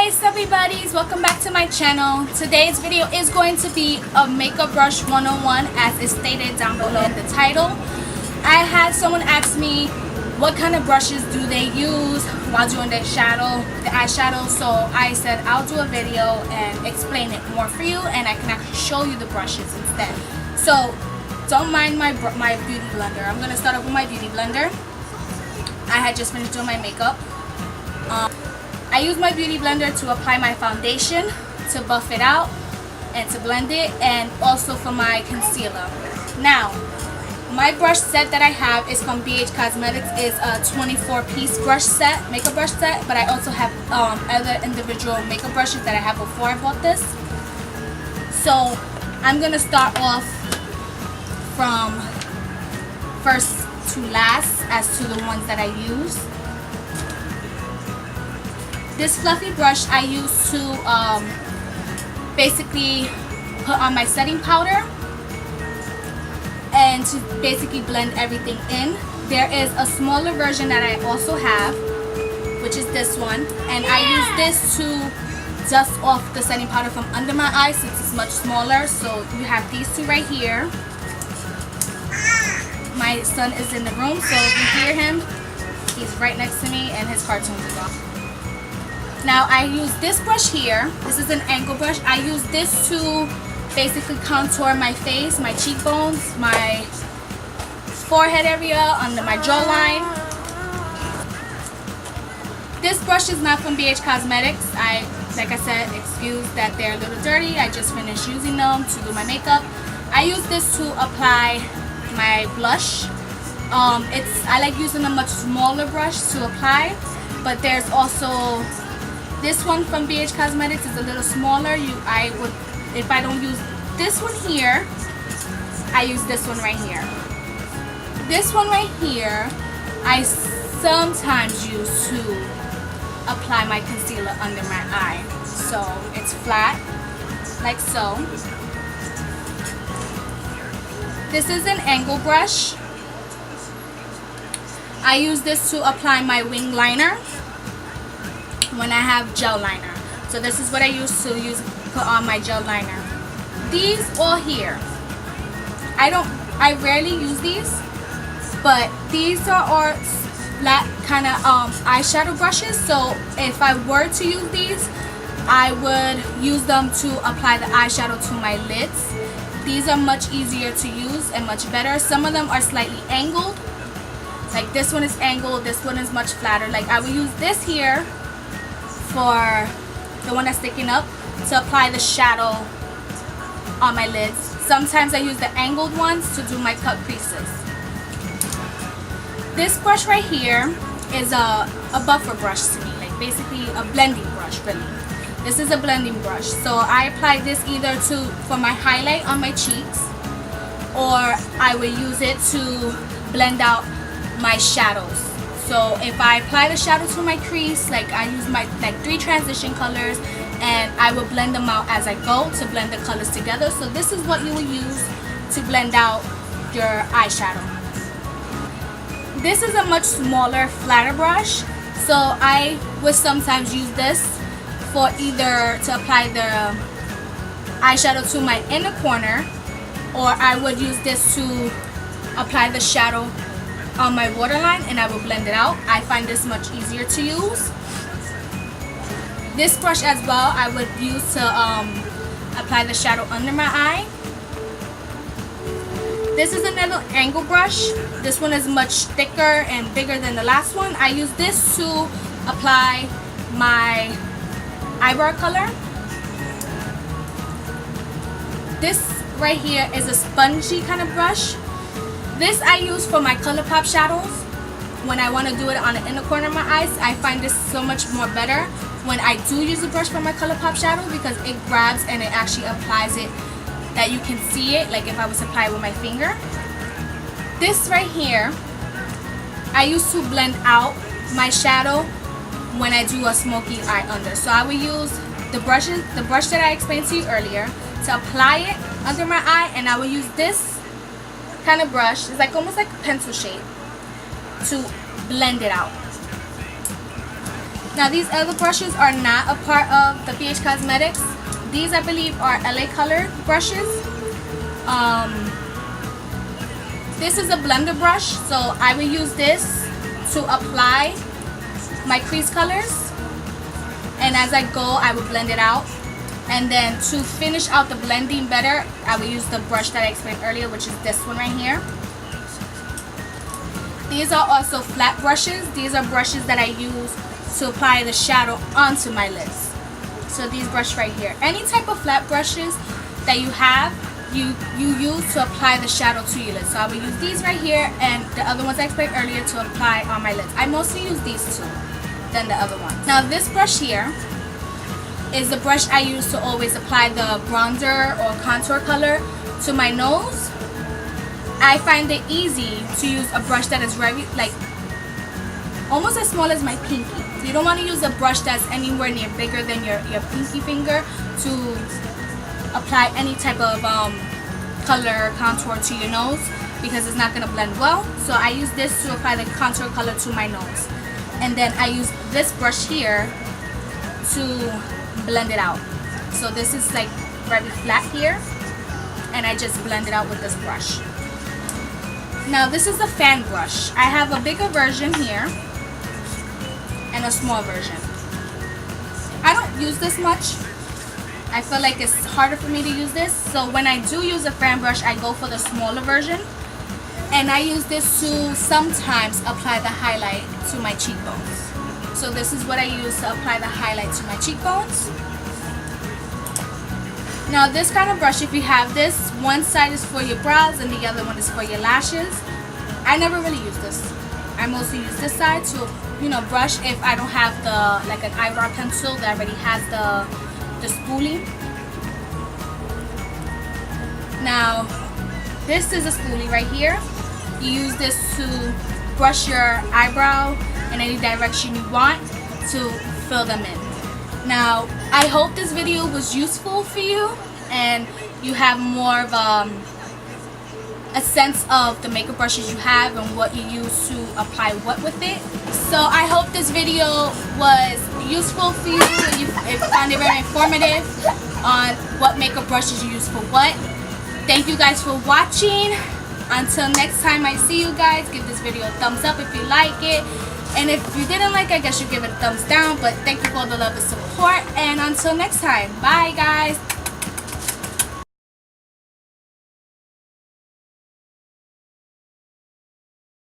Hey everybody's, welcome back to my channel. Today's video is going to be a makeup brush 101 as is stated down below in the title. I had someone ask me what kind of brushes do they use while doing the eyeshadow, so I said I'll do a video and explain it more for you, and I can actually show you the brushes instead. So don't mind my beauty blender. I'm going to start off with my beauty blender. I had just finished doing my makeup. I use my beauty blender to apply my foundation, to buff it out, and to blend it, and also for my concealer. Now, my brush set that I have is from BhCosmetics. It's a 24-piece brush set, makeup brush set, but I also have other individual makeup brushes that I have before I bought this. So, I'm going to start off from first to last as to the ones that I use. This fluffy brush I use to basically put on my setting powder and to basically blend everything in. There is a smaller version that I also have, which is this one, and I use this to dust off the setting powder from under my eyes since it's much smaller. So you have these two right here. My son is in the room, so if you hear him, he's right next to me and his cartoons is off. Now I use this brush here. This is an angle brush. I use this to basically contour my face, my cheekbones, my forehead area, under my jawline. This brush is not from BhCosmetics. Like I said, excuse that they're a little dirty. I just finished using them to do my makeup. I use this to apply my blush. I like using a much smaller brush to apply, but there's also this one from BhCosmetics is a little smaller. If I don't use this one here, I use this one right here. This one right here, I sometimes use to apply my concealer under my eye. So it's flat, like so. This is an angle brush. I use this to apply my wing liner when I have gel liner. So this is what I use to put on my gel liner. These all here, I rarely use these, but these are all flat kind of eyeshadow brushes. So if I were to use these, I would use them to apply the eyeshadow to my lids. These are much easier to use and much better. Some of them are slightly angled, like this one is angled, this one is much flatter. Like I would use this here for the one that's sticking up to apply the shadow on my lids. Sometimes I use the angled ones to do my cut creases. This brush right here is a buffer brush to me, like basically a blending brush really. This is a blending brush. So I apply this either for my highlight on my cheeks, or I will use it to blend out my shadows. So if I apply the shadow to my crease, like I use my 3 transition colors, and I will blend them out as I go to blend the colors together. So this is what you will use to blend out your eyeshadow. This is a much smaller, flatter brush. So I would sometimes use this for either to apply the eyeshadow to my inner corner, or I would use this to apply the shadow on my waterline, and I will blend it out. I find this much easier to use. This brush as well I would use to apply the shadow under my eye. This is another angle brush. This one is much thicker and bigger than the last one. I use this to apply my eyebrow color. This right here is a spongy kind of brush. This I use for my ColourPop shadows. When I want to do it on the inner corner of my eyes, I find this so much more better when I do use a brush for my ColourPop shadow, because it grabs and it actually applies it that you can see it, like if I was to apply it with my finger. This right here, I use to blend out my shadow when I do a smoky eye under. So I will use the brush that I explained to you earlier to apply it under my eye, and I will use this kind of brush, it's like almost like a pencil shape, to blend it out. Now these other brushes are not a part of the BhCosmetics. These I believe are LaColors brushes. This is a blender brush, so I will use this to apply my crease colors, and as I go I will blend it out. And then to finish out the blending better, I will use the brush that I explained earlier, which is this one right here. These are also flat brushes. These are brushes that I use to apply the shadow onto my lids. So these brushes right here, any type of flat brushes that you have, you use to apply the shadow to your lids. So I will use these right here and the other ones I explained earlier to apply on my lids. I mostly use these two than the other ones. Now this brush here is the brush I use to always apply the bronzer or contour color to my nose. I find it easy to use a brush that is very, like, almost as small as my pinky. You don't want to use a brush that's anywhere near bigger than your pinky finger to apply any type of color contour to your nose, because it's not going to blend well. So I use this to apply the contour color to my nose. And then I use this brush here to blend it out. So this is like very flat here, and I just blend it out with this brush. Now this is a fan brush. I have a bigger version here and a small version. I don't use this much. I feel like it's harder for me to use this. So when I do use a fan brush, I go for the smaller version. And I use this to sometimes apply the highlight to my cheekbones. So this is what I use to apply the highlight to my cheekbones. Now this kind of brush, if you have this, one side is for your brows and the other one is for your lashes. I never really use this. I mostly use this side to, you know, brush if I don't have the, like an eyebrow pencil that already has the spoolie. Now this is a spoolie right here. You use this to brush your eyebrow in any direction you want to fill them in. Now I hope this video was useful for you and you have more of a sense of the makeup brushes you have and what you use to apply what with it. So I hope this video was useful for you and you found it very informative on what makeup brushes you use for what. Thank you guys for watching. Until next time I see you guys, give this video a thumbs up if you like it. And if you didn't like it, I guess you give it a thumbs down. But thank you for all the love and support. And until next time, bye guys.